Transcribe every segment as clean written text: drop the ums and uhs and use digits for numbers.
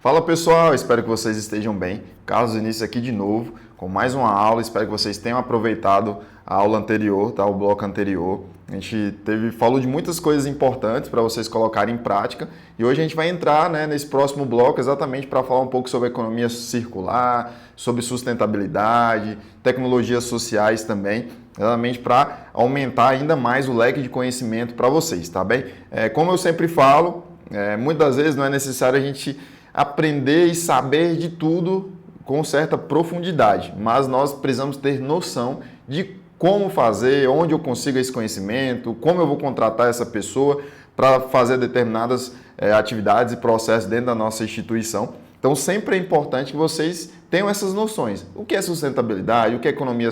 Fala pessoal, espero que vocês estejam bem. Carlos Início aqui de novo com mais uma aula. Espero que vocês tenham aproveitado a aula anterior, tá? O bloco anterior. A gente falou de muitas coisas importantes para vocês colocarem em prática e hoje a gente vai entrar, nesse próximo bloco exatamente para falar um pouco sobre economia circular, sobre sustentabilidade, tecnologias sociais também, exatamente para aumentar ainda mais o leque de conhecimento para vocês, tá bem? Como eu sempre falo, muitas vezes não é necessário a gente aprender e saber de tudo com certa profundidade, mas nós precisamos ter noção de como fazer, onde eu consigo esse conhecimento, como eu vou contratar essa pessoa para fazer determinadas atividades e processos dentro da nossa instituição. Então, sempre é importante que vocês tenham essas noções. O que é sustentabilidade, o que é economia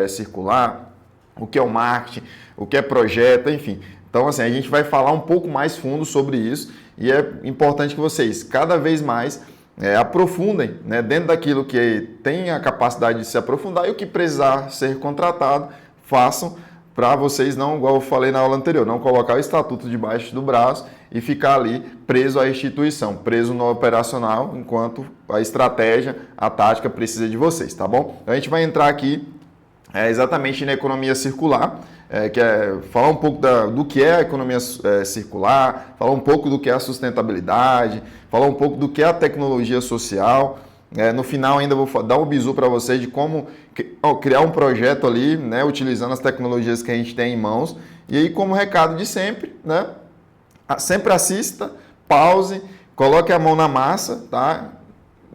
circular, o que é o marketing, o que é projeto, enfim. Então, assim, a gente vai falar um pouco mais fundo sobre isso e é importante que vocês cada vez mais aprofundem dentro daquilo que tem a capacidade de se aprofundar e o que precisar ser contratado, façam para vocês não, igual eu falei na aula anterior, não colocar o estatuto debaixo do braço e ficar ali preso à instituição, preso no operacional, enquanto a estratégia, a tática precisa de vocês, tá bom? Então a gente vai entrar aqui exatamente na economia circular, que é falar um pouco do que é a economia circular, falar um pouco do que é a sustentabilidade, falar um pouco do que é a tecnologia social. No final ainda vou dar um bizu para vocês de como criar um projeto ali, utilizando as tecnologias que a gente tem em mãos. E aí, como recado de sempre, sempre assista, pause, coloque a mão na massa, tá?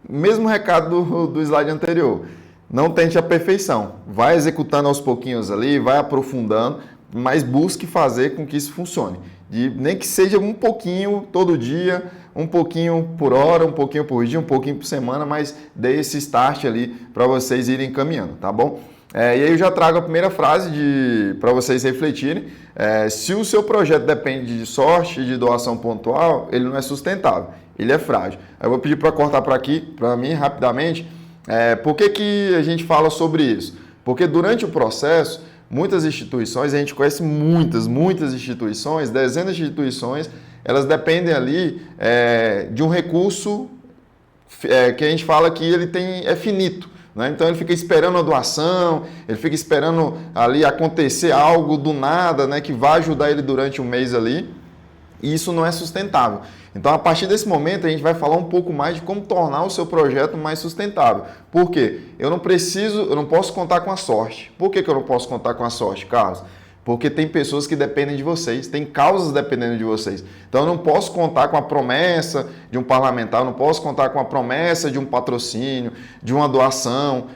Mesmo recado do slide anterior. Não tente a perfeição, vai executando aos pouquinhos ali, vai aprofundando, mas busque fazer com que isso funcione. Nem que seja um pouquinho todo dia, um pouquinho por hora, um pouquinho por dia, um pouquinho por semana, mas dê esse start ali para vocês irem caminhando, tá bom? E aí eu já trago a primeira frase para vocês refletirem. Se o seu projeto depende de sorte, de doação pontual, ele não é sustentável, ele é frágil. Eu vou pedir para cortar para aqui, para mim, rapidamente. Por que a gente fala sobre isso? Porque durante o processo, muitas instituições, a gente conhece muitas instituições, dezenas de instituições, elas dependem ali de um recurso que a gente fala que ele é finito. Então ele fica esperando a doação, ele fica esperando ali acontecer algo do nada, que vai ajudar ele durante um mês ali, e isso não é sustentável. Então, a partir desse momento, a gente vai falar um pouco mais de como tornar o seu projeto mais sustentável. Por quê? Eu não posso contar com a sorte. Por que eu não posso contar com a sorte, Carlos? Porque tem pessoas que dependem de vocês, tem causas dependendo de vocês. Então, eu não posso contar com a promessa de um parlamentar, eu não posso contar com a promessa de um patrocínio, de uma doação.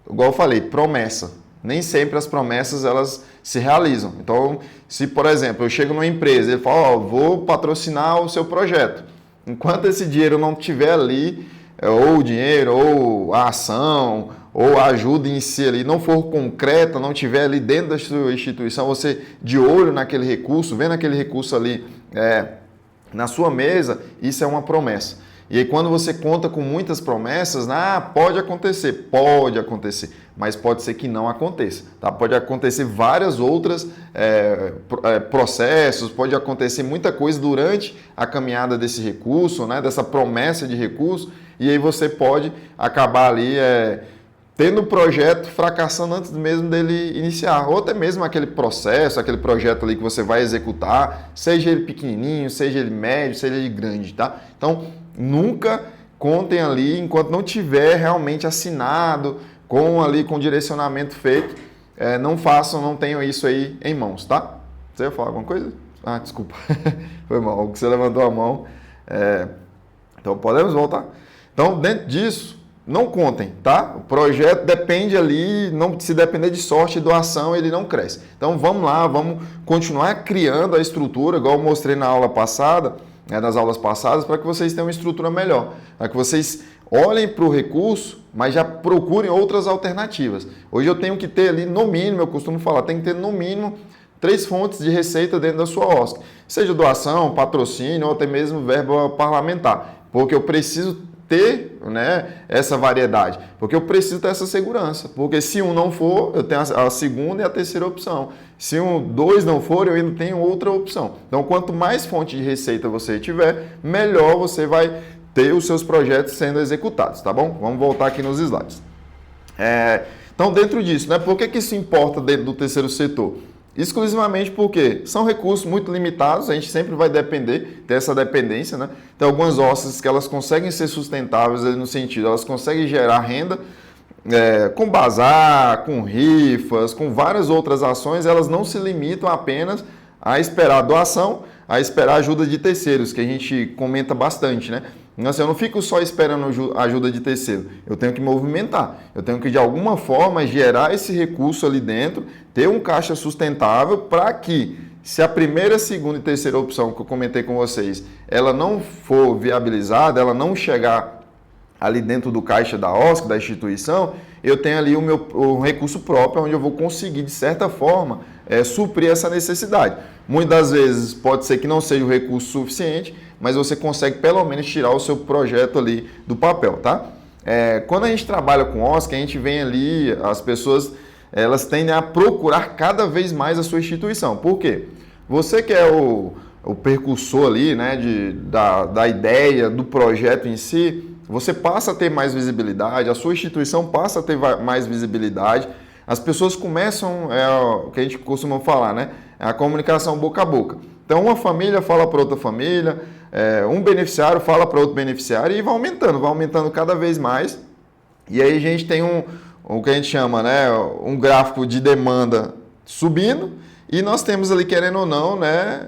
Igual eu falei, promessa. Nem sempre as promessas elas se realizam. Então, se, por exemplo, eu chego numa empresa e ele fala, vou patrocinar o seu projeto. Enquanto esse dinheiro não estiver ali, ou o dinheiro, ou a ação, ou a ajuda em si ali, não for concreta, não estiver ali dentro da sua instituição, você de olho naquele recurso, vendo aquele recurso ali na sua mesa, isso é uma promessa. E aí, quando você conta com muitas promessas, pode acontecer, mas pode ser que não aconteça. Tá? Pode acontecer várias outras processos, pode acontecer muita coisa durante a caminhada desse recurso, dessa promessa de recurso, e aí você pode acabar ali tendo o projeto fracassando antes mesmo dele iniciar, ou até mesmo aquele processo, aquele projeto ali que você vai executar, seja ele pequenininho, seja ele médio, seja ele grande, tá? Então, nunca contem ali enquanto não tiver realmente assinado, com direcionamento feito, não tenham isso aí em mãos, tá? Você ia falar alguma coisa? Desculpa, foi mal, você levantou a mão. Então, podemos voltar? Então, dentro disso, não contem, tá? O projeto depende ali, se depender de sorte e doação, ele não cresce. Então, vamos lá, vamos continuar criando a estrutura, igual eu mostrei na aula passada, nas aulas passadas, para que vocês tenham uma estrutura melhor, para que vocês olhem para o recurso, mas já procurem outras alternativas. Hoje eu tenho que ter ali, no mínimo, eu costumo falar, tem que ter no mínimo 3 fontes de receita dentro da sua OSC, seja doação, patrocínio ou até mesmo verba parlamentar, porque eu preciso ter essa variedade, porque eu preciso ter essa segurança, porque se um não for, eu tenho a segunda e a terceira opção. Se dois não for, eu ainda tenho outra opção. Então, quanto mais fonte de receita você tiver, melhor você vai ter os seus projetos sendo executados, tá bom? Vamos voltar aqui nos slides. Então, dentro disso, né, por que isso importa dentro do terceiro setor? Exclusivamente porque são recursos muito limitados, a gente sempre vai depender, ter essa dependência, né? Tem algumas OSCs que elas conseguem ser sustentáveis no sentido, elas conseguem gerar renda com bazar, com rifas, com várias outras ações, elas não se limitam apenas a esperar doação, a esperar ajuda de terceiros, que a gente comenta bastante, né? Então, assim, eu não fico só esperando ajuda de terceiro, eu tenho que movimentar, eu tenho que de alguma forma gerar esse recurso ali dentro, ter um caixa sustentável para que, se a primeira, segunda e terceira opção que eu comentei com vocês, ela não for viabilizada, ela não chegar ali dentro do caixa da OSC, da instituição, eu tenho ali o recurso próprio, onde eu vou conseguir, de certa forma, suprir essa necessidade. Muitas vezes pode ser que não seja o recurso suficiente, mas você consegue pelo menos tirar o seu projeto ali do papel, tá? Quando a gente trabalha com OSC, a gente vem ali, as pessoas elas tendem a procurar cada vez mais a sua instituição. Por quê? Você que é o percursor ali, né, da ideia, do projeto em si, você passa a ter mais visibilidade, a sua instituição passa a ter mais visibilidade, as pessoas começam, o que a gente costuma falar, né? A comunicação boca a boca. Então, uma família fala para outra família, um beneficiário fala para outro beneficiário e vai aumentando cada vez mais. E aí a gente tem o que a gente chama, né, um gráfico de demanda subindo e nós temos ali, querendo ou não, né,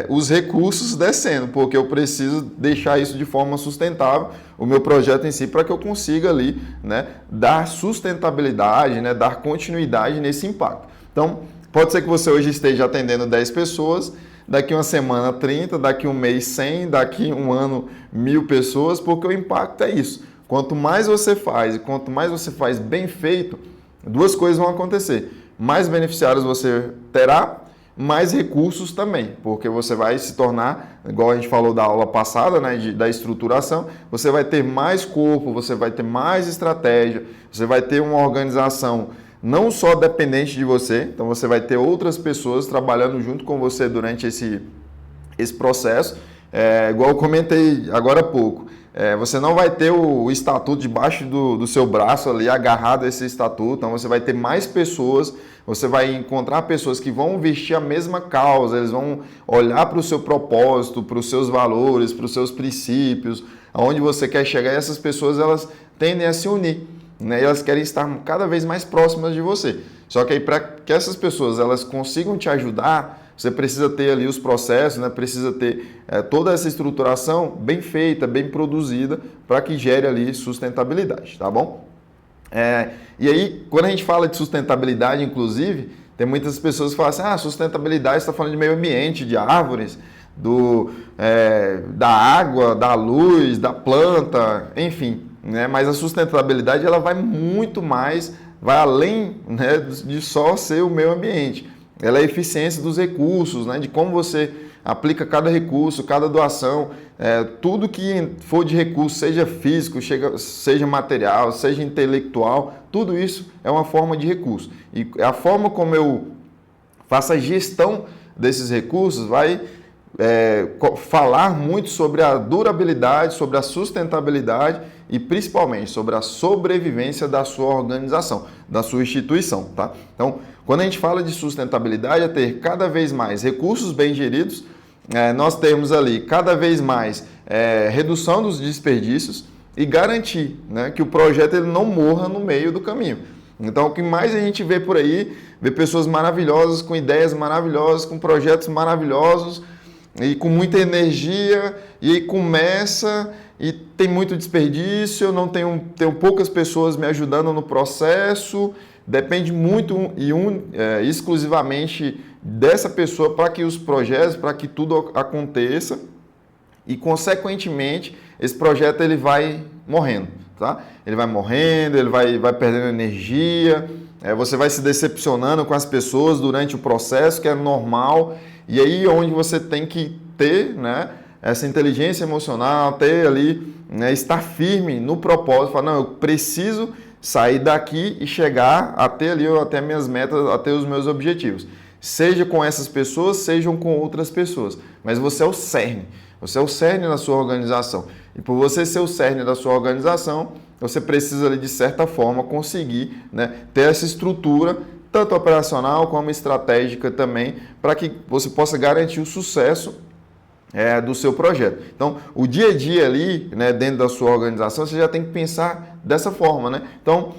os recursos descendo, porque eu preciso deixar isso de forma sustentável, o meu projeto em si, para que eu consiga ali, né, dar sustentabilidade, né, dar continuidade nesse impacto. Então, pode ser que você hoje esteja atendendo 10 pessoas, daqui uma semana 30, daqui um mês 100, daqui um ano 1000 pessoas, porque o impacto é isso. Quanto mais você faz e quanto mais você faz bem feito, duas coisas vão acontecer. Mais beneficiários você terá, mais recursos também, porque você vai se tornar, igual a gente falou da aula passada, né, da estruturação, você vai ter mais corpo, você vai ter mais estratégia, você vai ter uma organização não só dependente de você, então você vai ter outras pessoas trabalhando junto com você durante esse processo, igual eu comentei agora há pouco. Você não vai ter o estatuto debaixo do seu braço ali, agarrado a esse estatuto, então você vai ter mais pessoas, você vai encontrar pessoas que vão vestir a mesma causa, eles vão olhar para o seu propósito, para os seus valores, para os seus princípios, aonde você quer chegar, e essas pessoas elas tendem a se unir, né? E elas querem estar cada vez mais próximas de você. Só que aí para que essas pessoas elas consigam te ajudar, você precisa ter ali os processos, né? Precisa ter toda essa estruturação bem feita, bem produzida, para que gere ali sustentabilidade, tá bom? E aí, quando a gente fala de sustentabilidade, inclusive, tem muitas pessoas que falam assim, sustentabilidade, você está falando de meio ambiente, de árvores, da água, da luz, da planta, enfim, né? Mas a sustentabilidade ela vai muito mais, vai além, né, de só ser o meio ambiente. Ela é a eficiência dos recursos, né? De como você aplica cada recurso, cada doação, tudo que for de recurso, seja físico, seja material, seja intelectual, tudo isso é uma forma de recurso. E a forma como eu faço a gestão desses recursos vai falar muito sobre a durabilidade, sobre a sustentabilidade e principalmente sobre a sobrevivência da sua organização, da sua instituição, tá? Então, quando a gente fala de sustentabilidade, é ter cada vez mais recursos bem geridos, nós temos ali cada vez mais redução dos desperdícios e garantir, né, que o projeto ele não morra no meio do caminho. Então, o que mais a gente vê por aí, vê pessoas maravilhosas, com ideias maravilhosas, com projetos maravilhosos e com muita energia, e aí começa e tem muito desperdício, eu não tenho poucas pessoas me ajudando no processo, depende muito exclusivamente dessa pessoa para que os projetos, para que tudo aconteça e, consequentemente, esse projeto ele vai morrendo, tá? Ele vai morrendo, ele vai perdendo energia, você vai se decepcionando com as pessoas durante o processo, que é normal, e aí onde você tem que ter, né, essa inteligência emocional, ter ali, né, estar firme no propósito, falar, não, eu preciso sair daqui e chegar até minhas metas, até os meus objetivos. Seja com essas pessoas, sejam com outras pessoas. Mas você é o cerne. Você é o cerne da sua organização. E por você ser o cerne da sua organização, você precisa, ali, de certa forma, conseguir, né, ter essa estrutura, tanto operacional como estratégica também, para que você possa garantir o sucesso do seu projeto. Então, o dia a dia ali, né, dentro da sua organização, você já tem que pensar dessa forma, né? Então,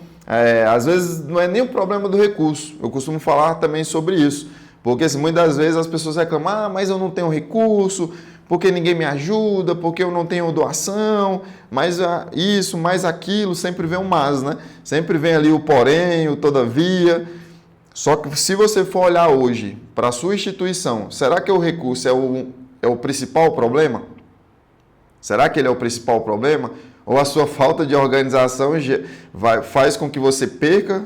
às vezes não é nem o problema do recurso. Eu costumo falar também sobre isso, porque assim, muitas das vezes as pessoas reclamam, mas eu não tenho recurso, porque ninguém me ajuda, porque eu não tenho doação, mas isso, mais aquilo, sempre vem um mas, né? Sempre vem ali o porém, o todavia. Só que se você for olhar hoje para a sua instituição, será que o recurso é o principal problema? Será que ele é o principal problema? Ou a sua falta de organização faz com que você perca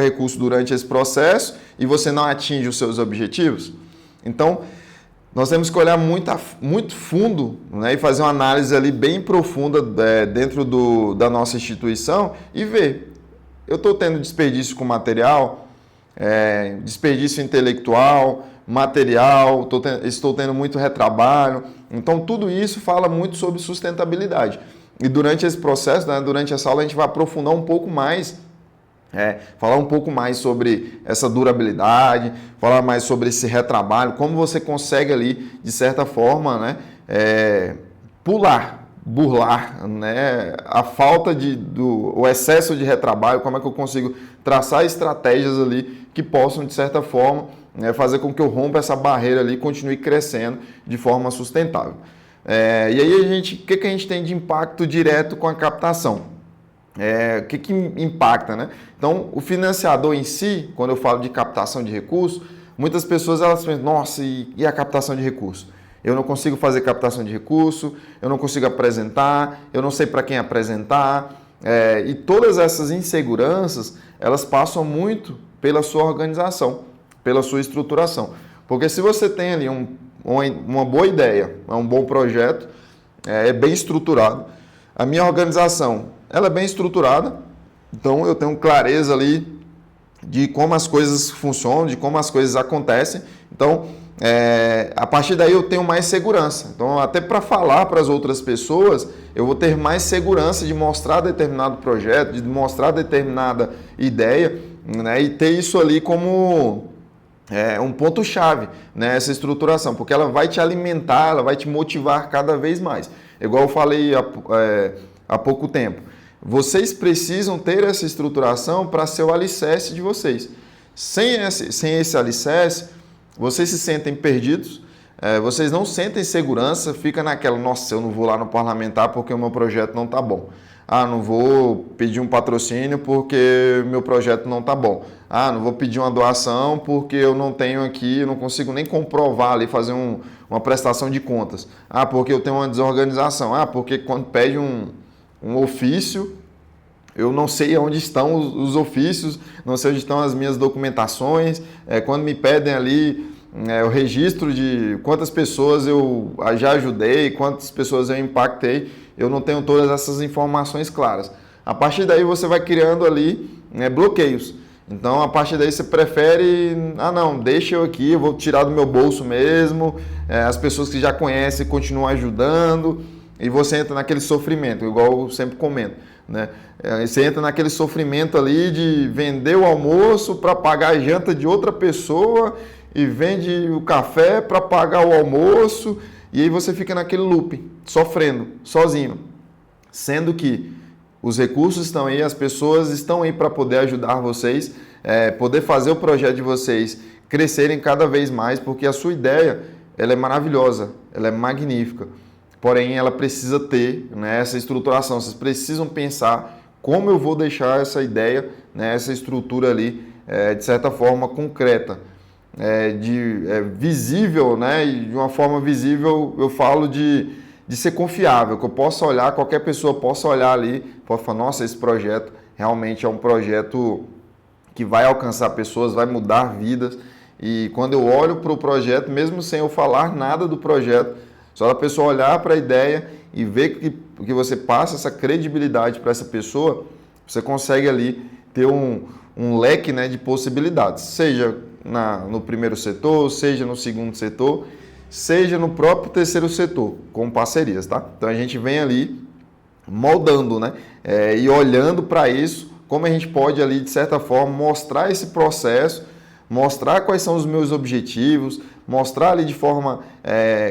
recurso durante esse processo e você não atinge os seus objetivos? Então, nós temos que olhar muito fundo, né, e fazer uma análise ali bem profunda dentro da nossa instituição e ver, eu estou tendo desperdício com material, desperdício intelectual, material, estou tendo muito retrabalho. Então, tudo isso fala muito sobre sustentabilidade. E durante esse processo, né, durante essa aula, a gente vai aprofundar um pouco mais, falar um pouco mais sobre essa durabilidade, falar mais sobre esse retrabalho, como você consegue ali, de certa forma, né, burlar, né, a falta o excesso de retrabalho, como é que eu consigo traçar estratégias ali que possam, de certa forma, fazer com que eu rompa essa barreira ali e continue crescendo de forma sustentável. E aí, o que a gente tem de impacto direto com a captação? O que impacta, né? Então, o financiador em si, quando eu falo de captação de recursos, muitas pessoas elas pensam, nossa, e a captação de recursos? Eu não consigo fazer captação de recurso, eu não consigo apresentar, eu não sei para quem apresentar. E todas essas inseguranças, elas passam muito pela sua organização, pela sua estruturação. Porque se você tem ali uma boa ideia, um bom projeto, bem estruturado, a minha organização ela é bem estruturada, então eu tenho clareza ali de como as coisas funcionam, de como as coisas acontecem. Então, a partir daí eu tenho mais segurança. Então, até para falar para as outras pessoas, eu vou ter mais segurança de mostrar determinado projeto, de mostrar determinada ideia, né, e ter isso ali como um ponto-chave, né, essa estruturação, porque ela vai te alimentar, ela vai te motivar cada vez mais. Igual eu falei há pouco tempo. Vocês precisam ter essa estruturação para ser o alicerce de vocês. Sem esse alicerce, vocês se sentem perdidos, vocês não sentem segurança, fica naquela, nossa, eu não vou lá no parlamentar porque o meu projeto não está bom. Não vou pedir um patrocínio porque meu projeto não está bom. Não vou pedir uma doação porque eu não tenho aqui, eu não consigo nem comprovar ali, fazer uma prestação de contas. Porque eu tenho uma desorganização. Porque quando pede um ofício, eu não sei onde estão os ofícios, não sei onde estão as minhas documentações. Quando me pedem ali o registro de quantas pessoas eu já ajudei, quantas pessoas eu impactei, eu não tenho todas essas informações claras. A partir daí você vai criando ali bloqueios. Então, a partir daí você prefere, não, deixa eu aqui, eu vou tirar do meu bolso mesmo, as pessoas que já conhecem continuam ajudando, e você entra naquele sofrimento, igual eu sempre comento, né? Você entra naquele sofrimento ali de vender o almoço para pagar a janta de outra pessoa e vende o café para pagar o almoço, e aí você fica naquele loop, sofrendo, sozinho, sendo que os recursos estão aí, as pessoas estão aí para poder ajudar vocês, poder fazer o projeto de vocês crescerem cada vez mais, porque a sua ideia ela é maravilhosa, ela é magnífica, porém ela precisa ter, né, essa estruturação. Vocês precisam pensar como eu vou deixar essa ideia, né, essa estrutura ali, de certa forma concreta, visível, né, e de uma forma visível eu falo de ser confiável, que eu possa olhar, qualquer pessoa possa olhar ali, pode falar, nossa, esse projeto realmente é um projeto que vai alcançar pessoas, vai mudar vidas. E quando eu olho para o projeto, mesmo sem eu falar nada do projeto, só a pessoa olhar para a ideia e ver que você passa essa credibilidade para essa pessoa, você consegue ali ter um leque, né, de possibilidades, seja no primeiro setor, seja no segundo setor, seja no próprio terceiro setor, com parcerias, tá? Então a gente vem ali moldando, né? E olhando para isso, como a gente pode ali, de certa forma, mostrar esse processo, mostrar quais são os meus objetivos, mostrar ali de forma,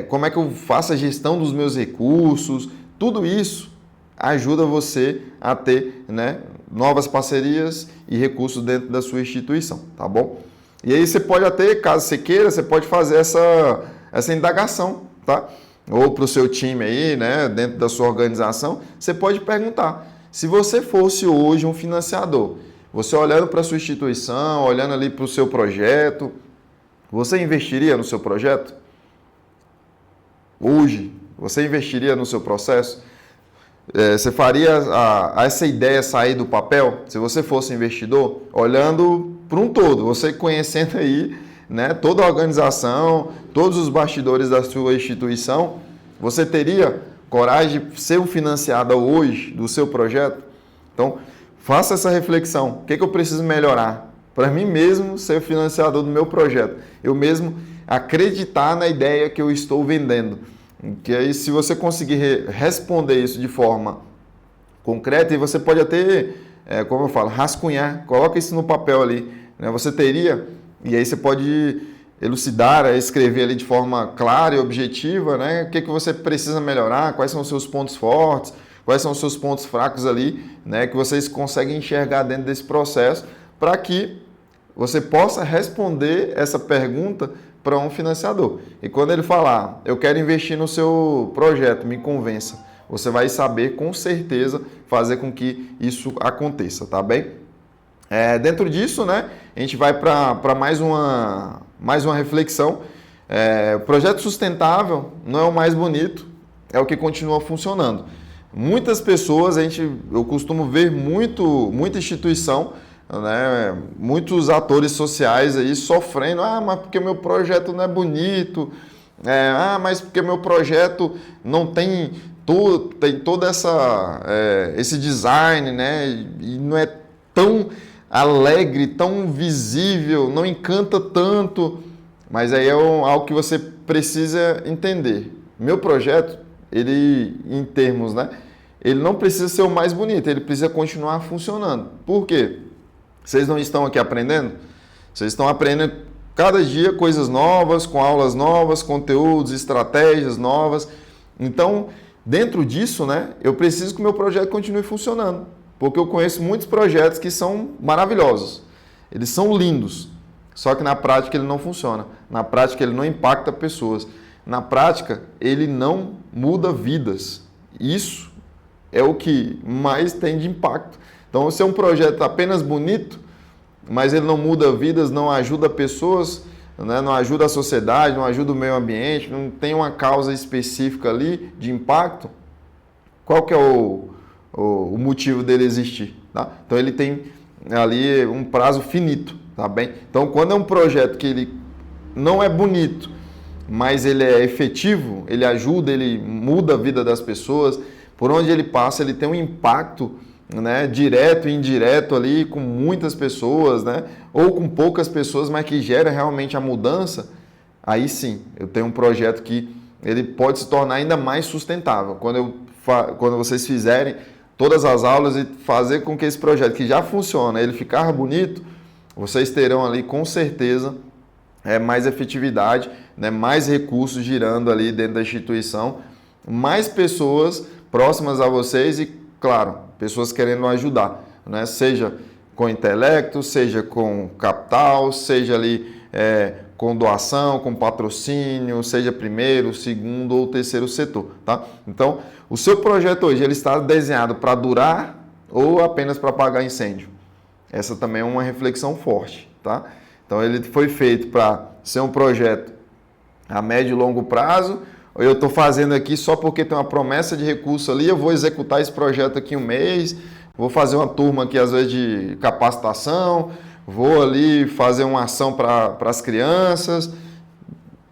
como é que eu faço a gestão dos meus recursos, tudo isso ajuda você a ter, né, novas parcerias e recursos dentro da sua instituição, tá bom? E aí você pode até, caso você queira, você pode fazer essa indagação, tá? Ou para o seu time aí, né, dentro da sua organização, você pode perguntar, se você fosse hoje um financiador, você olhando para a sua instituição, olhando ali para o seu projeto, você investiria no seu projeto? Hoje, você investiria no seu processo? Você faria essa ideia sair do papel, se você fosse investidor, olhando para um todo, você conhecendo aí, né, toda a organização, todos os bastidores da sua instituição, você teria coragem de ser um financiador hoje do seu projeto? Então, faça essa reflexão. O que eu preciso melhorar? Para mim mesmo ser o financiador do meu projeto. Eu mesmo acreditar na ideia que eu estou vendendo. Que aí, se você conseguir responder isso de forma concreta, e você pode até, como eu falo, rascunhar, coloca isso no papel ali, né? Você teria, e aí você pode elucidar, escrever ali de forma clara e objetiva, né? O que você precisa melhorar, quais são os seus pontos fortes, quais são os seus pontos fracos ali, né? Que vocês conseguem enxergar dentro desse processo, para que você possa responder essa pergunta para um financiador. E quando ele falar, eu quero investir no seu projeto, me convença, você vai saber com certeza fazer com que isso aconteça, tá bem? Dentro disso, né, a gente vai para mais uma reflexão. O projeto sustentável não é o mais bonito, é o que continua funcionando. Muitas pessoas, eu costumo ver muita instituição, né, muitos atores sociais aí sofrendo, mas porque meu projeto não é bonito, mas porque meu projeto não tem todo esse design, né, e não é tão alegre, tão visível, não encanta tanto, mas aí é algo que você precisa entender. Meu projeto, ele, em termos, né, ele não precisa ser o mais bonito, ele precisa continuar funcionando. Por quê? Vocês não estão aqui aprendendo? Vocês estão aprendendo cada dia coisas novas, com aulas novas, conteúdos, estratégias novas. Então, dentro disso, né, eu preciso que o meu projeto continue funcionando. Porque eu conheço muitos projetos que são maravilhosos. Eles são lindos. Só que na prática ele não funciona. Na prática ele não impacta pessoas. Na prática ele não muda vidas. Isso é o que mais tem de impacto. Então, se é um projeto apenas bonito, mas ele não muda vidas, não ajuda pessoas, né, não ajuda a sociedade, não ajuda o meio ambiente, não tem uma causa específica ali de impacto, qual que é o motivo dele existir? Tá? Então, ele tem ali um prazo finito, tá bem? Então, quando é um projeto que ele não é bonito, mas ele é efetivo, ele ajuda, ele muda a vida das pessoas, por onde ele passa, ele tem um impacto, né, direto e indireto ali com muitas pessoas, né, ou com poucas pessoas, mas que gera realmente a mudança, aí sim, eu tenho um projeto que ele pode se tornar ainda mais sustentável. Quando vocês fizerem todas as aulas e fazer com que esse projeto que já funciona, ele ficar bonito, vocês terão ali com certeza mais efetividade, né, mais recursos girando ali dentro da instituição, mais pessoas próximas a vocês e, claro, pessoas querendo ajudar, né? Seja com intelecto, seja com capital, seja ali com doação, com patrocínio, seja primeiro, segundo ou terceiro setor, tá? Então, o seu projeto hoje, ele está desenhado para durar ou apenas para apagar incêndio? Essa também é uma reflexão forte, tá? Então, ele foi feito para ser um projeto a médio e longo prazo, ou eu estou fazendo aqui só porque tem uma promessa de recurso ali, eu vou executar esse projeto aqui um mês, vou fazer uma turma aqui às vezes de capacitação, vou ali fazer uma ação para as crianças.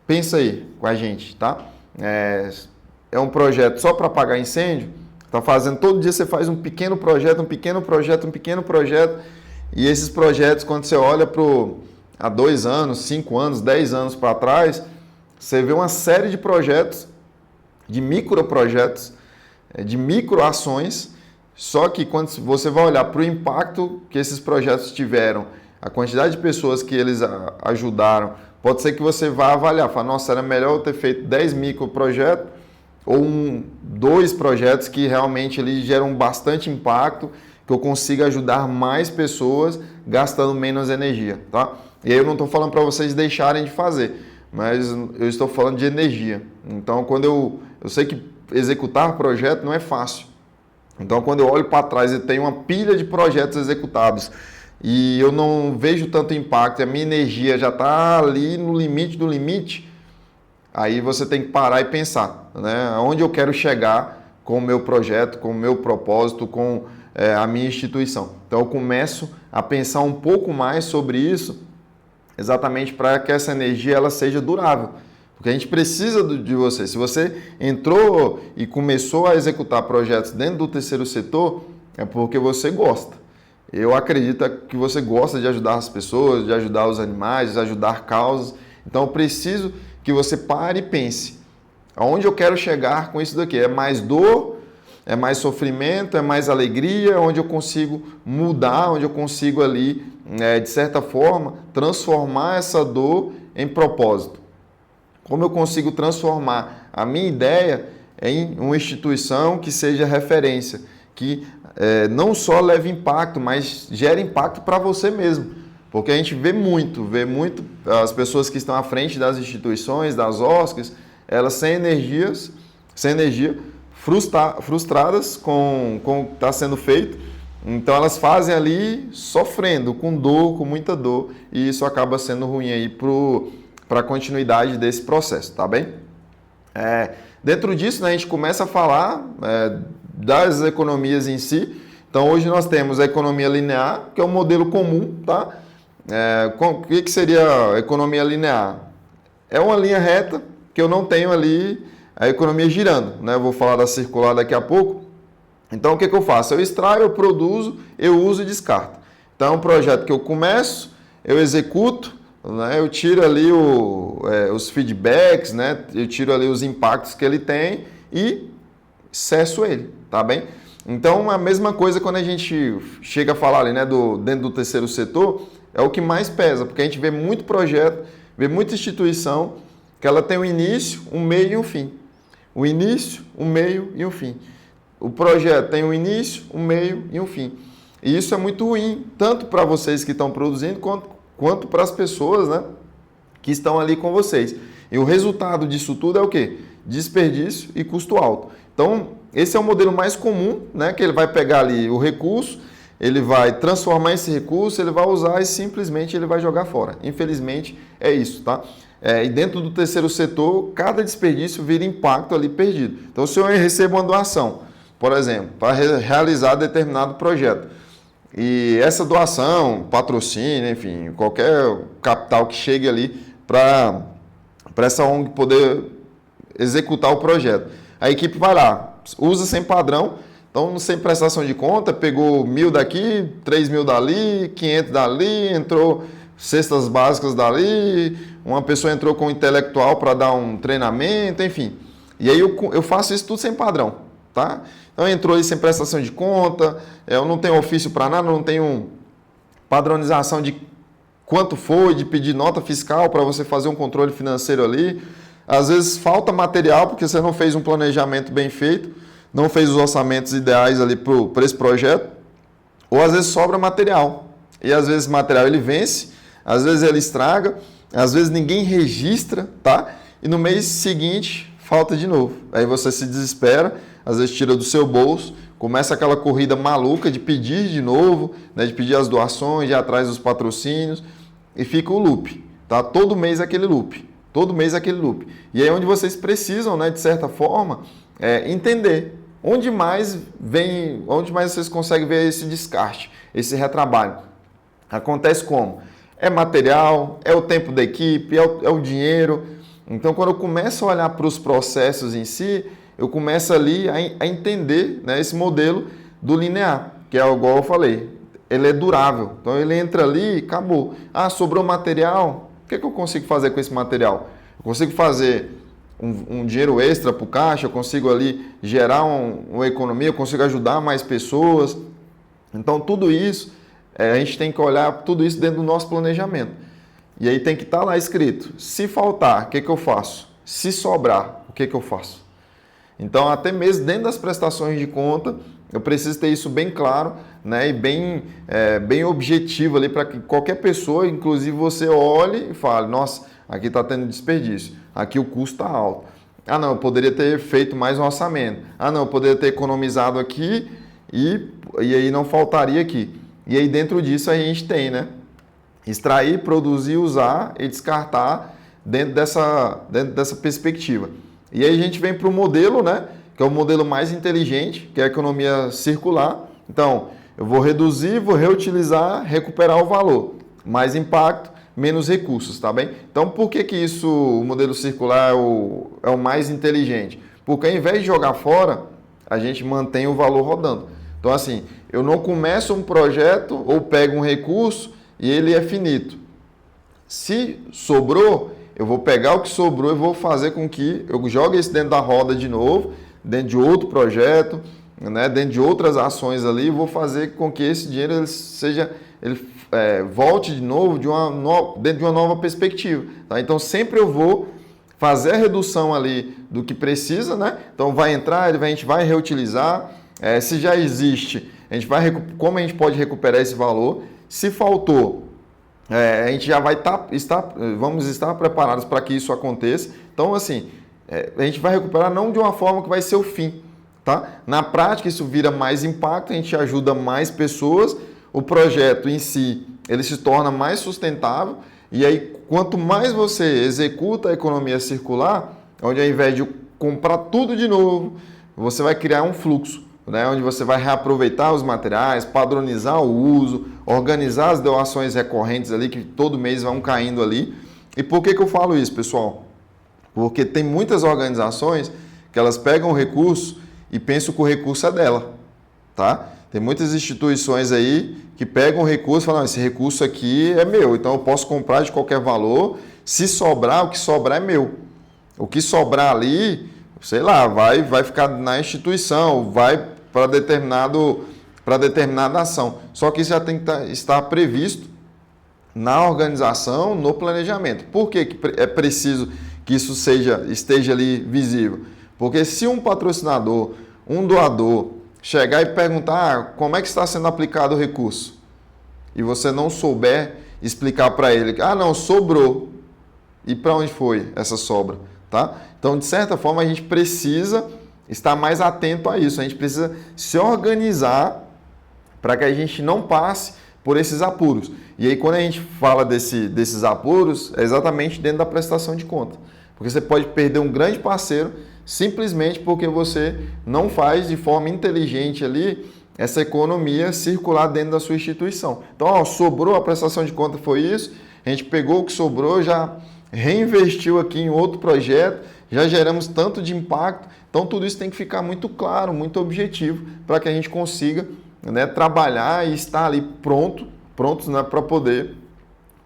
Pensa aí com a gente, tá? É um projeto só para apagar incêndio? Está fazendo, todo dia você faz um pequeno projeto, um pequeno projeto, um pequeno projeto, e esses projetos, quando você olha há 2 anos, 5 anos, 10 anos para trás, você vê uma série de projetos, de microprojetos, de microações, só que quando você vai olhar para o impacto que esses projetos tiveram, a quantidade de pessoas que eles ajudaram, pode ser que você vá avaliar, falar, nossa, era melhor eu ter feito 10 microprojetos ou 2 projetos que realmente eles geram bastante impacto, que eu consiga ajudar mais pessoas gastando menos energia, tá? E aí eu não estou falando para vocês deixarem de fazer, mas eu estou falando de energia. Então, quando eu sei que executar projeto não é fácil. Então, quando eu olho para trás e tenho uma pilha de projetos executados e eu não vejo tanto impacto, e a minha energia já está ali no limite do limite, aí você tem que parar e pensar, né? Onde eu quero chegar com o meu projeto, com o meu propósito, com a minha instituição. Então, eu começo a pensar um pouco mais sobre isso, exatamente para que essa energia ela seja durável. Porque a gente precisa de você. Se você entrou e começou a executar projetos dentro do terceiro setor, é porque você gosta. Eu acredito que você gosta de ajudar as pessoas, de ajudar os animais, de ajudar causas. Então, eu preciso que você pare e pense. Aonde eu quero chegar com isso daqui? É mais dor? É mais sofrimento? É mais alegria? Onde eu consigo mudar? Onde eu consigo ali, de certa forma, transformar essa dor em propósito? Como eu consigo transformar a minha ideia em uma instituição que seja referência, que não só leve impacto, mas gere impacto para você mesmo. Porque a gente vê muito as pessoas que estão à frente das instituições, das OSCs, elas sem energia, frustradas com o que está sendo feito. Então elas fazem ali sofrendo, com dor, com muita dor, e isso acaba sendo ruim aí para a continuidade desse processo, tá bem? Dentro disso, né, a gente começa a falar das economias em si. Então, hoje nós temos a economia linear, que é um modelo comum, tá? O que seria a economia linear? É uma linha reta que eu não tenho ali a economia girando, né? Eu vou falar da circular daqui a pouco. Então, o que eu faço? Eu extraio, eu produzo, eu uso e descarto. Então, é um projeto que eu começo, eu executo, né? Eu tiro ali os feedbacks, né? Eu tiro ali os impactos que ele tem e cesso ele, tá bem? Então, a mesma coisa quando a gente chega a falar ali, né, dentro do terceiro setor, é o que mais pesa, porque a gente vê muito projeto, vê muita instituição que ela tem um início, um meio e um fim. O início, um meio e um fim. O projeto tem um início, um meio e um fim. E isso é muito ruim, tanto para vocês que estão produzindo, quanto para as pessoas, né, que estão ali com vocês. E o resultado disso tudo é o quê? Desperdício e custo alto. Então, esse é o modelo mais comum, né, que ele vai pegar ali o recurso, ele vai transformar esse recurso, ele vai usar e simplesmente ele vai jogar fora. Infelizmente, é isso, tá? E dentro do terceiro setor, cada desperdício vira impacto ali perdido. Então, se eu recebo uma doação, por exemplo, para realizar determinado projeto, e essa doação, patrocínio, enfim, qualquer capital que chegue ali para essa ONG poder executar o projeto. A equipe vai lá, usa sem padrão, então sem prestação de conta, pegou 1.000 daqui, 3.000 dali, 500 dali, entrou cestas básicas dali, uma pessoa entrou com intelectual para dar um treinamento, enfim. E aí eu faço isso tudo sem padrão, tá? Então entrou aí sem prestação de conta, eu não tenho ofício para nada, não tenho padronização de quanto foi, de pedir nota fiscal para você fazer um controle financeiro ali. Às vezes falta material porque você não fez um planejamento bem feito, não fez os orçamentos ideais ali para esse projeto, ou às vezes sobra material. E às vezes o material ele vence, às vezes ele estraga, às vezes ninguém registra, tá? E no mês seguinte falta de novo. Aí você se desespera, às vezes tira do seu bolso, começa aquela corrida maluca de pedir de novo, né, de pedir as doações, de ir atrás dos patrocínios, e fica o loop, tá? Todo mês aquele loop. Todo mês aquele loop. E aí é onde vocês precisam, né, de certa forma, entender onde mais vocês conseguem ver esse descarte, esse retrabalho. Acontece como? É material, é o tempo da equipe, é o dinheiro. Então, quando eu começo a olhar para os processos em si, eu começo ali a entender, né, esse modelo do linear, que é igual eu falei, ele é durável. Então, ele entra ali e acabou. Ah, sobrou material? O que eu consigo fazer com esse material? eu consigo fazer um dinheiro extra para o caixa, eu consigo ali gerar uma economia, eu consigo ajudar mais pessoas. Então, tudo isso, a gente tem que olhar tudo isso dentro do nosso planejamento. E aí tem que estar lá escrito, se faltar, o que eu faço? Se sobrar, o que eu faço? Então, até mesmo dentro das prestações de conta, eu preciso ter isso bem claro, né, e bem objetivo ali para que qualquer pessoa, inclusive você, olhe e fale, nossa, aqui está tendo desperdício, aqui o custo está alto. Ah, não, eu poderia ter feito mais um orçamento. Ah, não, eu poderia ter economizado aqui e aí não faltaria aqui. E aí dentro disso a gente tem, né, extrair, produzir, usar e descartar dentro dessa perspectiva. E aí a gente vem para o modelo, né, que é o modelo mais inteligente, que é a economia circular. Então, eu vou reduzir, vou reutilizar, recuperar o valor. Mais impacto, menos recursos, tá bem? Então, por que isso, o modelo circular é o mais inteligente? Porque ao invés de jogar fora, a gente mantém o valor rodando. Então, assim, eu não começo um projeto ou pego um recurso e ele é finito. Se sobrou, eu vou pegar o que sobrou e vou fazer com que eu jogue isso dentro da roda de novo, dentro de outro projeto, né, dentro de outras ações ali, vou fazer com que esse dinheiro ele volte de novo dentro de uma nova perspectiva. Tá? Então, sempre eu vou fazer a redução ali do que precisa, né? Então, vai entrar, a gente vai reutilizar. Se já existe, como a gente pode recuperar esse valor? Se faltou, a gente já vai vamos estar preparados para que isso aconteça. Então, assim, a gente vai recuperar não de uma forma que vai ser o fim, tá? Na prática, isso vira mais impacto, a gente ajuda mais pessoas, o projeto em si, ele se torna mais sustentável, e aí, quanto mais você executa a economia circular, onde ao invés de comprar tudo de novo, você vai criar um fluxo, né, onde você vai reaproveitar os materiais, padronizar o uso, organizar as doações recorrentes ali, que todo mês vão caindo ali. E por que eu falo isso, pessoal? Porque tem muitas organizações que elas pegam o recurso e pensam que o recurso é dela, tá? Tem muitas instituições aí que pegam o recurso e falam, esse recurso aqui é meu, então eu posso comprar de qualquer valor, se sobrar, o que sobrar é meu. O que sobrar ali, sei lá, vai ficar na instituição, vai para determinada ação. Só que isso já tem que estar previsto na organização, no planejamento. Por que é preciso que isso esteja ali visível? Porque se um patrocinador, um doador, chegar e perguntar como é que está sendo aplicado o recurso, e você não souber explicar para ele, não, sobrou, e para onde foi essa sobra? Tá? Então, de certa forma, a gente precisa estar mais atento a isso, a gente precisa se organizar para que a gente não passe por esses apuros. E aí, quando a gente fala desses apuros, é exatamente dentro da prestação de conta. Porque você pode perder um grande parceiro simplesmente porque você não faz de forma inteligente ali essa economia circular dentro da sua instituição. Então, sobrou a prestação de conta, foi isso, a gente pegou o que sobrou, já reinvestiu aqui em outro projeto, já geramos tanto de impacto. Então, tudo isso tem que ficar muito claro, muito objetivo, para que a gente consiga, né, trabalhar e estar ali prontos, né, para poder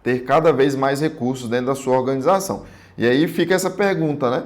ter cada vez mais recursos dentro da sua organização. E aí fica essa pergunta, né?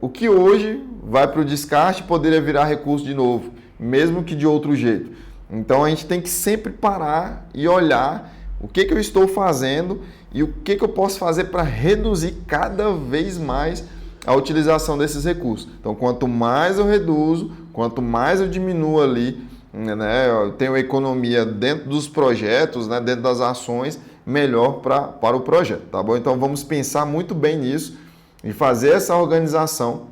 O que hoje vai para o descarte poderia virar recurso de novo, mesmo que de outro jeito. Então, a gente tem que sempre parar e olhar o que eu estou fazendo e o que eu posso fazer para reduzir cada vez mais a utilização desses recursos. Então, quanto mais eu reduzo, quanto mais eu diminuo ali, né, eu tenho economia dentro dos projetos, né, dentro das ações, melhor para o projeto, tá bom? Então, vamos pensar muito bem nisso e fazer essa organização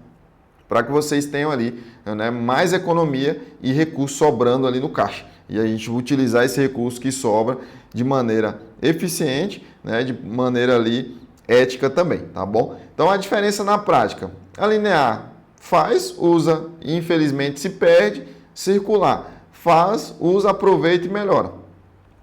para que vocês tenham ali, né, mais economia e recurso sobrando ali no caixa. E a gente utilizar esse recurso que sobra de maneira eficiente, né, de maneira ali ética também, tá bom? Então, a diferença na prática, a linear faz, usa, infelizmente se perde, circular faz, usa, aproveita e melhora.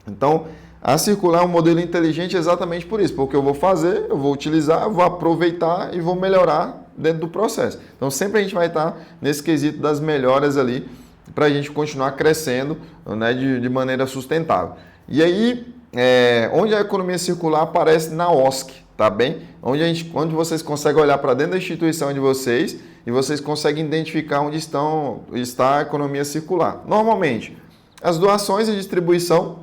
Então, a circular é um modelo inteligente exatamente por isso, porque eu vou fazer, eu vou utilizar, eu vou aproveitar e vou melhorar dentro do processo. Então, sempre a gente vai estar nesse quesito das melhoras ali para a gente continuar crescendo, né, de maneira sustentável. E aí, onde a economia circular aparece na OSC, tá bem? Onde vocês conseguem olhar para dentro da instituição de vocês e vocês conseguem identificar onde está a economia circular. Normalmente, as doações e distribuição,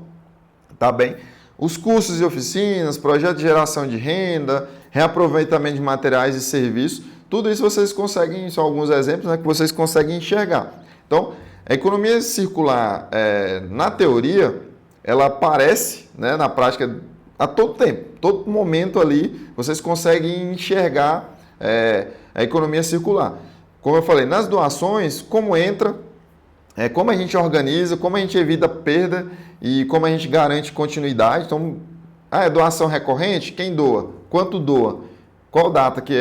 tá bem? Os cursos e oficinas, projetos de geração de renda, reaproveitamento de materiais e serviços, tudo isso vocês conseguem, são alguns exemplos, né, que vocês conseguem enxergar. Então, a economia circular, na teoria, ela aparece, né, na prática a todo tempo, todo momento ali, vocês conseguem enxergar a economia circular. Como eu falei, nas doações, como entra, como a gente organiza, como a gente evita perda e como a gente garante continuidade. Então, é doação recorrente? Quem doa? Quanto doa? Qual data que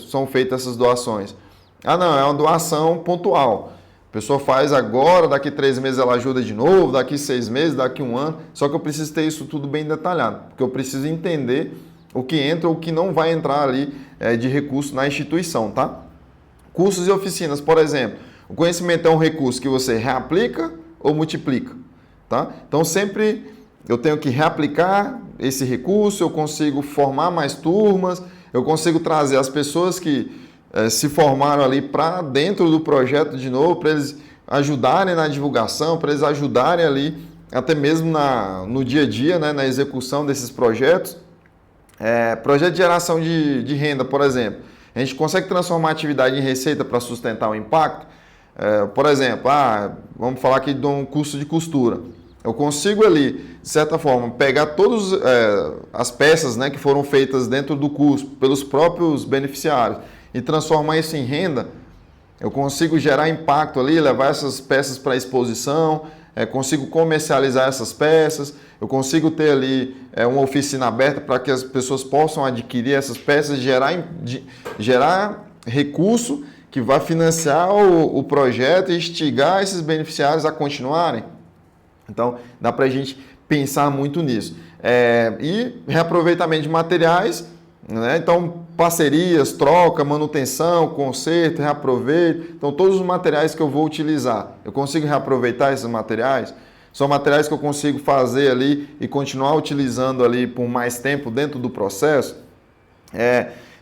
são feitas essas doações? Não, é uma doação pontual. A pessoa faz agora, daqui 3 meses ela ajuda de novo, daqui 6 meses, daqui 1 ano. Só que eu preciso ter isso tudo bem detalhado, porque eu preciso entender o que entra ou o que não vai entrar ali de recurso na instituição, tá? Cursos e oficinas, por exemplo. O conhecimento é um recurso que você reaplica ou multiplica, tá? Então, sempre eu tenho que reaplicar esse recurso, eu consigo formar mais turmas, eu consigo trazer as pessoas que se formaram ali para dentro do projeto de novo, para eles ajudarem na divulgação, para eles ajudarem ali, até mesmo no dia a dia, né, na execução desses projetos. Projeto de geração de renda, por exemplo. A gente consegue transformar a atividade em receita para sustentar o impacto. Por exemplo, vamos falar aqui de um curso de costura. Eu consigo ali, de certa forma, pegar todas as peças, né, que foram feitas dentro do curso pelos próprios beneficiários e transformar isso em renda. Eu consigo gerar impacto ali, levar essas peças para exposição, consigo comercializar essas peças, eu consigo ter ali uma oficina aberta para que as pessoas possam adquirir essas peças, gerar recurso que vai financiar o projeto e instigar esses beneficiários a continuarem. Então, dá para a gente pensar muito nisso. E reaproveitamento de materiais, né? Então, parcerias, troca, manutenção, conserto, reaproveito. Então, todos os materiais que eu vou utilizar, eu consigo reaproveitar esses materiais? São materiais que eu consigo fazer ali e continuar utilizando ali por mais tempo dentro do processo?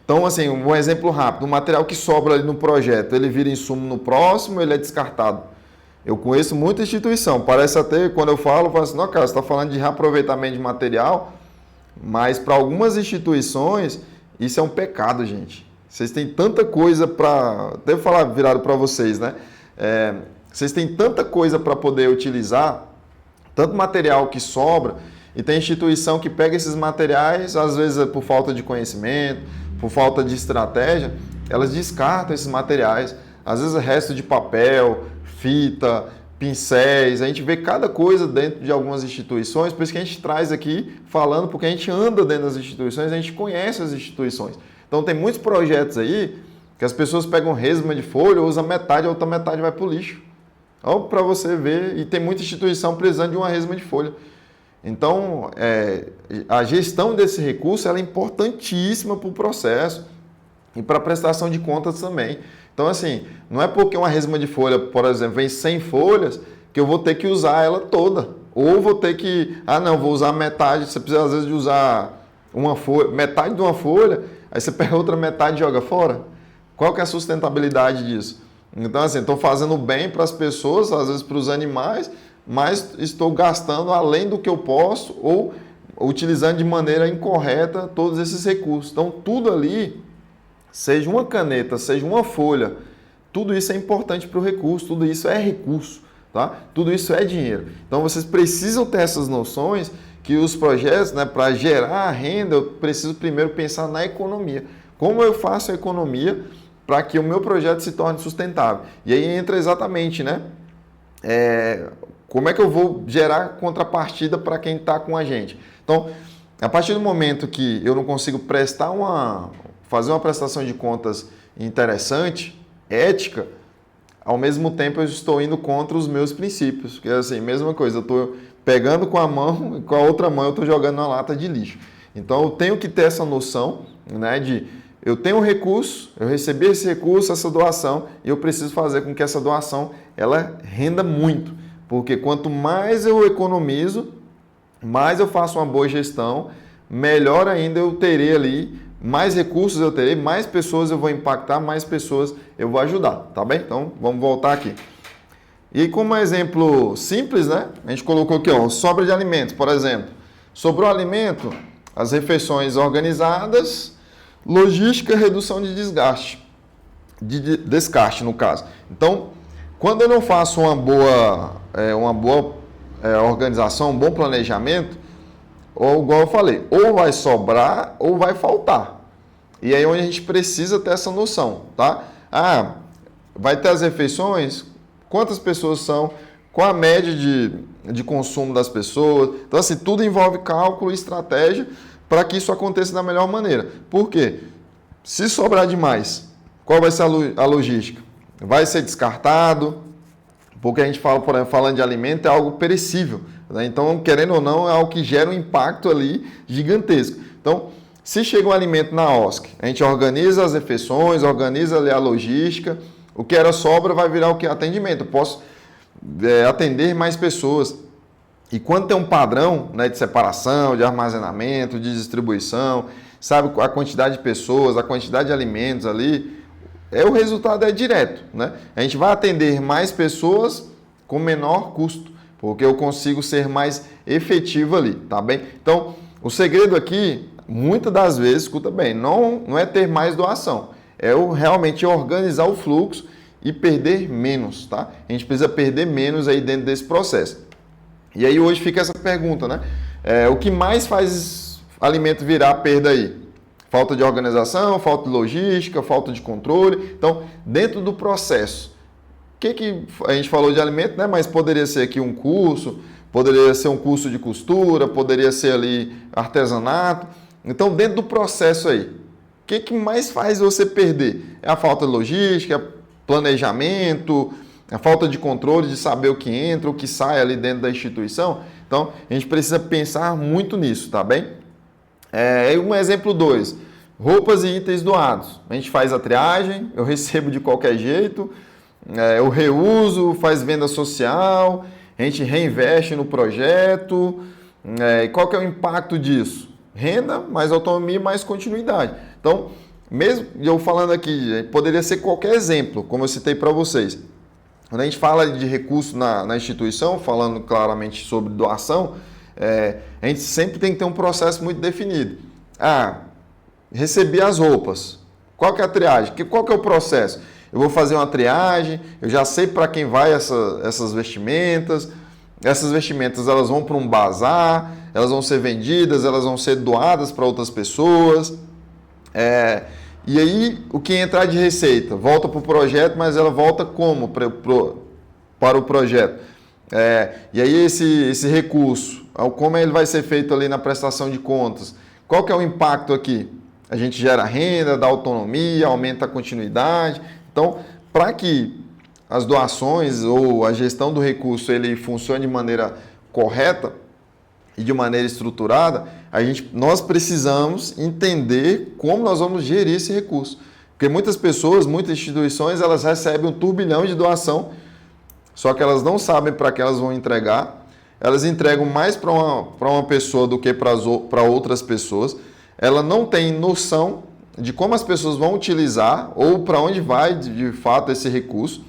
Então, assim, um exemplo rápido, o material que sobra ali no projeto, ele vira insumo no próximo, ele é descartado. Eu conheço muita instituição, parece até, quando eu falo assim, não, cara, você está falando de reaproveitamento de material, mas para algumas instituições, isso é um pecado, gente. Vocês têm tanta coisa para... Devo falar virado para vocês, né? Vocês têm tanta coisa para poder utilizar, tanto material que sobra, e tem instituição que pega esses materiais, às vezes por falta de conhecimento, por falta de estratégia, elas descartam esses materiais. Às vezes é resto de papel, fita, pincéis, a gente vê cada coisa dentro de algumas instituições, por isso que a gente traz aqui falando, porque a gente anda dentro das instituições, a gente conhece as instituições. Então tem muitos projetos aí que as pessoas pegam resma de folha, usam metade, a outra metade vai para o lixo. Então, para você ver, e tem muita instituição precisando de uma resma de folha. Então, a gestão desse recurso ela é importantíssima para o processo e para a prestação de contas também. Então, assim, não é porque uma resma de folha, por exemplo, vem 100 folhas, que eu vou ter que usar ela toda. Ou vou ter que, vou usar metade, você precisa às vezes de usar uma folha, metade de uma folha, aí você pega outra metade e joga fora. Qual que é a sustentabilidade disso? Então, assim, estou fazendo bem para as pessoas, às vezes para os animais, mas estou gastando além do que eu posso ou utilizando de maneira incorreta todos esses recursos. Então, tudo ali, seja uma caneta, seja uma folha, tudo isso é importante para o recurso, tudo isso é recurso, tá? Tudo isso é dinheiro. Então, vocês precisam ter essas noções que os projetos, né, para gerar renda, eu preciso primeiro pensar na economia. Como eu faço a economia para que o meu projeto se torne sustentável? E aí entra exatamente, né? Como é que eu vou gerar contrapartida para quem está com a gente? Então, a partir do momento que eu não consigo fazer uma prestação de contas interessante, ética, ao mesmo tempo eu estou indo contra os meus princípios. Porque assim, mesma coisa, eu estou pegando com a mão e com a outra mão eu estou jogando na lata de lixo. Então eu tenho que ter essa noção, né, de eu tenho um recurso, eu recebi esse recurso, essa doação, e eu preciso fazer com que essa doação ela renda muito. Porque quanto mais eu economizo, mais eu faço uma boa gestão, melhor ainda eu terei ali mais recursos eu terei, mais pessoas eu vou impactar, mais pessoas eu vou ajudar, tá bem? Então, vamos voltar aqui. E como exemplo simples, né? A gente colocou aqui, ó, sobra de alimentos, por exemplo. Sobrou alimento, as refeições organizadas, logística, redução de desgaste, de descarte no caso. Então, quando eu não faço uma boa organização, um bom planejamento, ou igual eu falei, ou vai sobrar ou vai faltar. E aí é onde a gente precisa ter essa noção, tá? Vai ter as refeições, quantas pessoas são, qual a média de consumo das pessoas. Então, assim, tudo envolve cálculo e estratégia para que isso aconteça da melhor maneira. Por quê? Se sobrar demais, qual vai ser a logística? Vai ser descartado, porque a gente fala, por exemplo, falando de alimento, é algo perecível, né? Então, querendo ou não, é algo que gera um impacto ali gigantesco. Então, se chega um alimento na OSC, a gente organiza as refeições, organiza ali a logística, o que era sobra vai virar o que? Atendimento. Eu posso atender mais pessoas. E quando tem um padrão, né, de separação, de armazenamento, de distribuição, sabe a quantidade de pessoas, a quantidade de alimentos ali, o resultado é direto, né? A gente vai atender mais pessoas com menor custo, porque eu consigo ser mais efetivo ali, tá bem? Então, o segredo aqui, muitas das vezes, escuta bem, não é ter mais doação, é realmente organizar o fluxo e perder menos, tá? A gente precisa perder menos aí dentro desse processo. E aí hoje fica essa pergunta, né? O que mais faz alimento virar perda aí? Falta de organização, falta de logística, falta de controle. Então, dentro do processo, o que a gente falou de alimento, né? Mas poderia ser aqui um curso, poderia ser um curso de costura, poderia ser ali artesanato. Então, dentro do processo aí, o que mais faz você perder? É a falta de logística, planejamento, a falta de controle, de saber o que entra, o que sai ali dentro da instituição. Então, a gente precisa pensar muito nisso, tá bem? Um exemplo 2, roupas e itens doados. A gente faz a triagem, eu recebo de qualquer jeito, eu reuso, faz venda social, a gente reinveste no projeto. E qual que é o impacto disso? Renda, mais autonomia, mais continuidade. Então, mesmo eu falando aqui, poderia ser qualquer exemplo, como eu citei para vocês. Quando a gente fala de recurso na instituição, falando claramente sobre doação, a gente sempre tem que ter um processo muito definido. Recebi as roupas. Qual que é a triagem? Qual que é o processo? Eu vou fazer uma triagem, eu já sei para quem vai essas vestimentas. Essas vestimentas elas vão para um bazar, elas vão ser vendidas, elas vão ser doadas para outras pessoas. E aí, o que entrar de receita? Volta para o projeto, mas ela volta como para o projeto? E aí, esse recurso, como ele vai ser feito ali na prestação de contas? Qual que é o impacto aqui? A gente gera renda, dá autonomia, aumenta a continuidade. Então, para que as doações ou a gestão do recurso ele funcione de maneira correta e de maneira estruturada, nós precisamos entender como nós vamos gerir esse recurso. Porque muitas pessoas, muitas instituições, elas recebem um turbilhão de doação, só que elas não sabem para que elas vão entregar. Elas entregam mais para uma pessoa do que para outras pessoas. Ela não tem noção de como as pessoas vão utilizar ou para onde vai, de fato, esse recurso.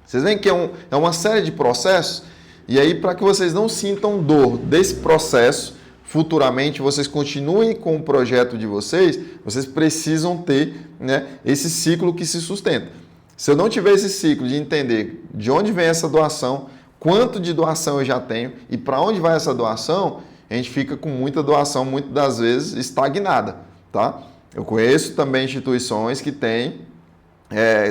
Vocês veem que é uma série de processos. E aí, para que vocês não sintam dor desse processo, futuramente vocês continuem com o projeto de vocês precisam ter, né, esse ciclo que se sustenta. Se eu não tiver esse ciclo de entender de onde vem essa doação, quanto de doação eu já tenho e para onde vai essa doação, a gente fica com muita doação, muitas das vezes estagnada, tá? Eu conheço também instituições que têm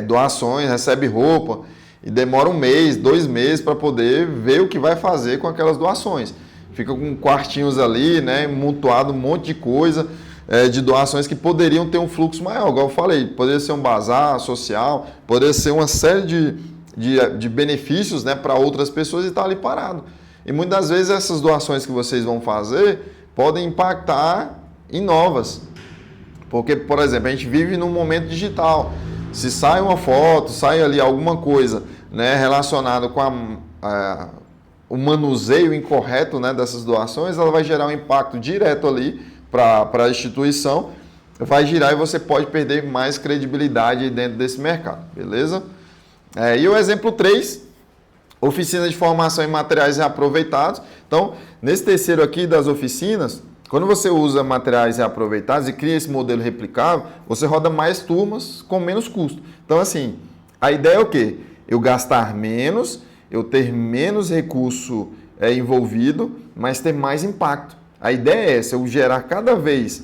doações, recebe roupa e demora 1 mês, 2 meses para poder ver o que vai fazer com aquelas doações. Fica com quartinhos ali, né, montuado um monte de coisa, de doações que poderiam ter um fluxo maior. Igual eu falei, poderia ser um bazar social, poderia ser uma série de benefícios, né, para outras pessoas e estar ali parado. E muitas das vezes essas doações que vocês vão fazer podem impactar em novas. Porque, por exemplo, a gente vive num momento digital. Se sai uma foto, sai ali alguma coisa, né, relacionada com o manuseio incorreto, né, dessas doações, ela vai gerar um impacto direto ali para a instituição. vai girar e você pode perder mais credibilidade dentro desse mercado, beleza? E o exemplo 3, oficina de formação em materiais reaproveitados. Então, nesse terceiro aqui das oficinas, quando você usa materiais reaproveitados e cria esse modelo replicável, você roda mais turmas com menos custo. Então, assim, a ideia é o quê? Eu gastar menos, eu ter menos recurso envolvido, mas ter mais impacto. A ideia é essa, eu gerar cada vez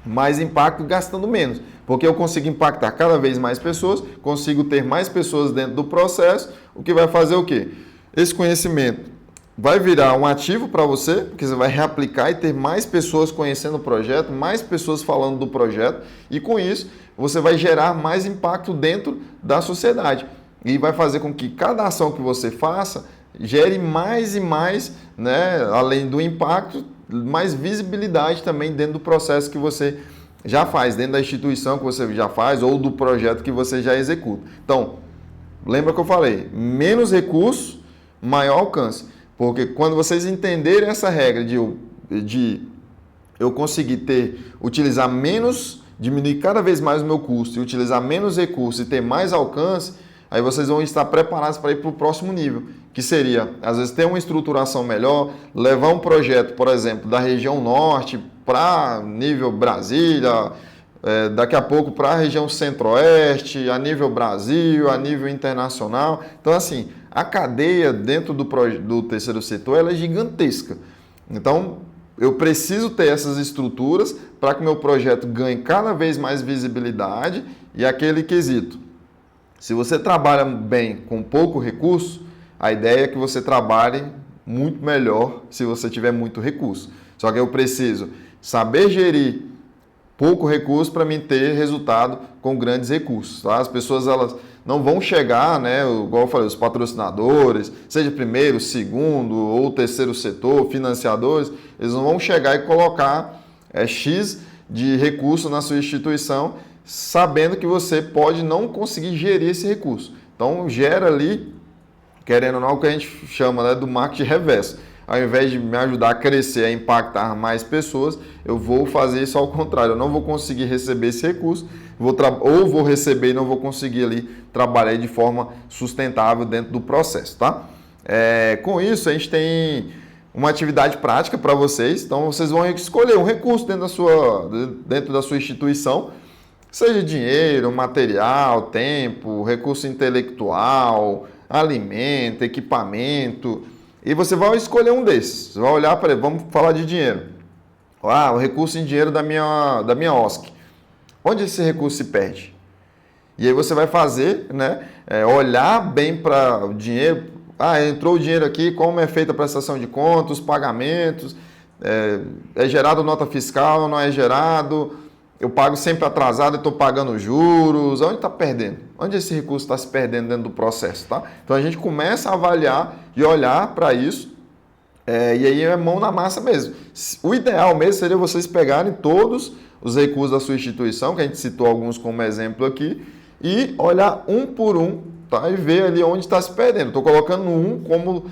mais impacto gastando menos, porque eu consigo impactar cada vez mais pessoas, consigo ter mais pessoas dentro do processo, o que vai fazer o quê? Esse conhecimento vai virar um ativo para você, porque você vai reaplicar e ter mais pessoas conhecendo o projeto, mais pessoas falando do projeto, e com isso você vai gerar mais impacto dentro da sociedade. E vai fazer com que cada ação que você faça gere mais e mais, né, além do impacto, mais visibilidade também dentro do processo que você já faz, dentro da instituição que você já faz ou do projeto que você já executa. Então, lembra que eu falei, menos recursos, maior alcance. Porque quando vocês entenderem essa regra de eu conseguir utilizar menos, diminuir cada vez mais o meu custo e utilizar menos recursos e ter mais alcance, aí vocês vão estar preparados para ir para o próximo nível, que seria, às vezes, ter uma estruturação melhor, levar um projeto, por exemplo, da região norte para nível Brasília, daqui a pouco para a região centro-oeste, a nível Brasil, a nível internacional. Então, assim, a cadeia dentro do terceiro setor ela é gigantesca. Então, eu preciso ter essas estruturas para que meu projeto ganhe cada vez mais visibilidade e aquele quesito. Se você trabalha bem com pouco recurso, a ideia é que você trabalhe muito melhor se você tiver muito recurso. Só que eu preciso saber gerir pouco recurso para mim ter resultado com grandes recursos. Tá? As pessoas elas não vão chegar, né, igual eu falei, os patrocinadores, seja primeiro, segundo ou terceiro setor, financiadores, eles não vão chegar e colocar X de recurso na sua instituição, sabendo que você pode não conseguir gerir esse recurso. Então, gera ali, querendo ou não, o que a gente chama, né, do marketing reverso. Ao invés de me ajudar a crescer, a impactar mais pessoas, eu vou fazer isso ao contrário. Eu não vou conseguir receber esse recurso, ou vou receber e não vou conseguir ali trabalhar de forma sustentável dentro do processo, tá? Com isso, a gente tem uma atividade prática para vocês. Então, vocês vão escolher um recurso dentro da sua instituição, seja dinheiro, material, tempo, recurso intelectual, alimento, equipamento. E você vai escolher um desses. Você vai olhar para ele, vamos falar de dinheiro. O recurso em dinheiro da minha OSC. Onde esse recurso se perde? E aí você vai fazer, né, olhar bem para o dinheiro. Entrou o dinheiro aqui, como é feita a prestação de contas, os pagamentos, é gerado nota fiscal, não é gerado, eu pago sempre atrasado e estou pagando juros. Onde está perdendo? Onde esse recurso está se perdendo dentro do processo? Tá? Então a gente começa a avaliar e olhar para isso, e aí é mão na massa mesmo. O ideal mesmo seria vocês pegarem todos os recursos da sua instituição, que a gente citou alguns como exemplo aqui, e olhar um por um, tá? E ver ali onde está se perdendo. Estou colocando um como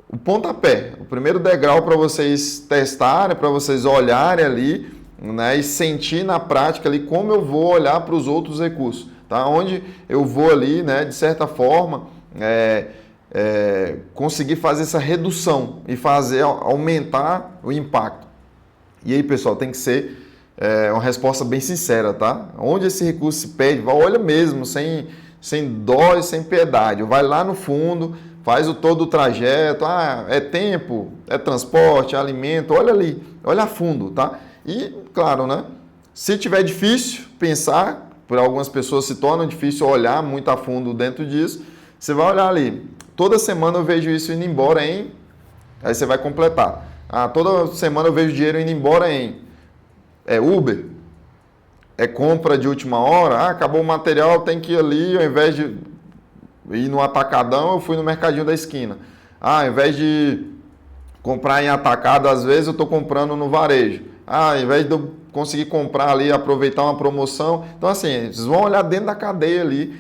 o pontapé, o primeiro degrau para vocês testarem, para vocês olharem ali, né, e sentir na prática ali como eu vou olhar para os outros recursos, tá? Onde eu vou ali, né, de certa forma, conseguir fazer essa redução e fazer aumentar o impacto. E aí, pessoal, tem que ser uma resposta bem sincera, tá? Onde esse recurso se perde, olha mesmo, sem dó e sem piedade. Vai lá no fundo, faz todo o trajeto, é tempo, é transporte, é alimento, olha ali, olha a fundo, tá? E, claro, né? Se tiver difícil pensar, por algumas pessoas se torna difícil olhar muito a fundo dentro disso, você vai olhar ali. Toda semana eu vejo isso indo embora em... Aí você vai completar. Toda semana eu vejo dinheiro indo embora em... Uber, compra de última hora, acabou o material, tem que ir ali, ao invés de ir no atacadão, eu fui no mercadinho da esquina. Ao invés de comprar em atacado, às vezes eu estou comprando no varejo. Ao invés de eu conseguir comprar ali, aproveitar uma promoção. Então, assim, vocês vão olhar dentro da cadeia ali,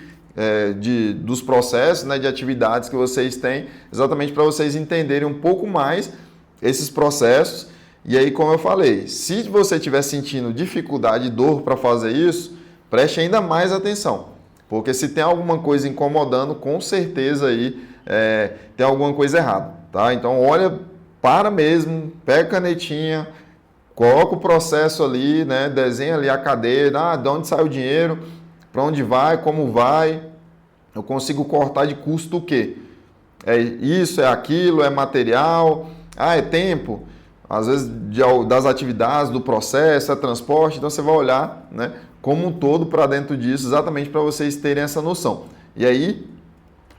dos processos, né, de atividades que vocês têm, exatamente para vocês entenderem um pouco mais esses processos E aí, como eu falei, se você estiver sentindo dificuldade e dor para fazer isso, preste ainda mais atenção. Porque se tem alguma coisa incomodando, com certeza aí tem alguma coisa errada, tá? Então, olha, para mesmo, pega a canetinha, coloca o processo ali, né? Desenha ali a cadeia, de onde sai o dinheiro, para onde vai, como vai, eu consigo cortar de custo o quê? É isso, é aquilo, é material, é tempo, às vezes das atividades, do processo, é transporte, então você vai olhar, né, como um todo para dentro disso, exatamente para vocês terem essa noção. E aí,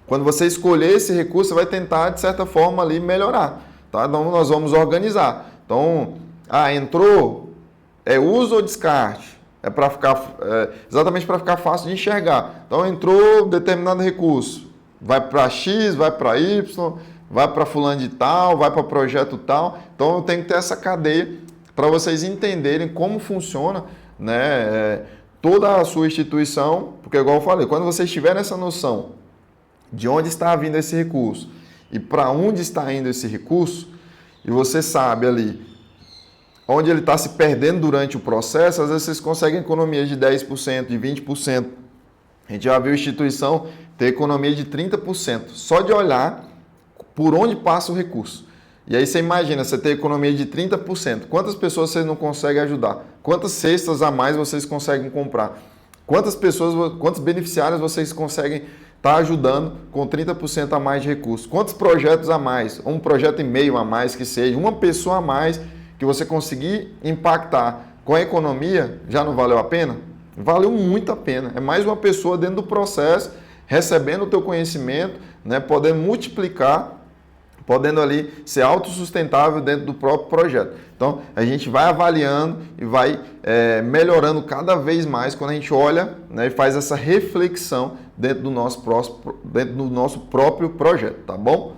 quando você escolher esse recurso, você vai tentar, de certa forma, ali melhorar, tá? Então, nós vamos organizar. Então, entrou, é uso ou descarte? É para ficar, exatamente para ficar fácil de enxergar. Então, entrou determinado recurso, vai para X, vai para Y, vai para fulano de tal, vai para projeto tal. Então, eu tenho que ter essa cadeia para vocês entenderem como funciona, né, toda a sua instituição, porque igual eu falei, quando vocês tiverem essa noção de onde está vindo esse recurso e para onde está indo esse recurso, e você sabe ali onde ele está se perdendo durante o processo, às vezes vocês conseguem economia de 10%, de 20%. A gente já viu instituição ter economia de 30%, só de olhar por onde passa o recurso. E aí você imagina, você ter economia de 30%. Quantas pessoas vocês não conseguem ajudar? Quantas cestas a mais vocês conseguem comprar? Quantas pessoas, quantos beneficiários vocês conseguem estar ajudando com 30% a mais de recursos? Quantos projetos a mais? Um projeto e meio a mais que seja, uma pessoa a mais que você conseguir impactar com a economia, já não valeu a pena? Valeu muito a pena. É mais uma pessoa dentro do processo, recebendo o teu conhecimento, né, podendo multiplicar, podendo ali ser autossustentável dentro do próprio projeto. Então, a gente vai avaliando e vai melhorando cada vez mais quando a gente olha, né, e faz essa reflexão dentro do nosso próprio projeto, tá bom?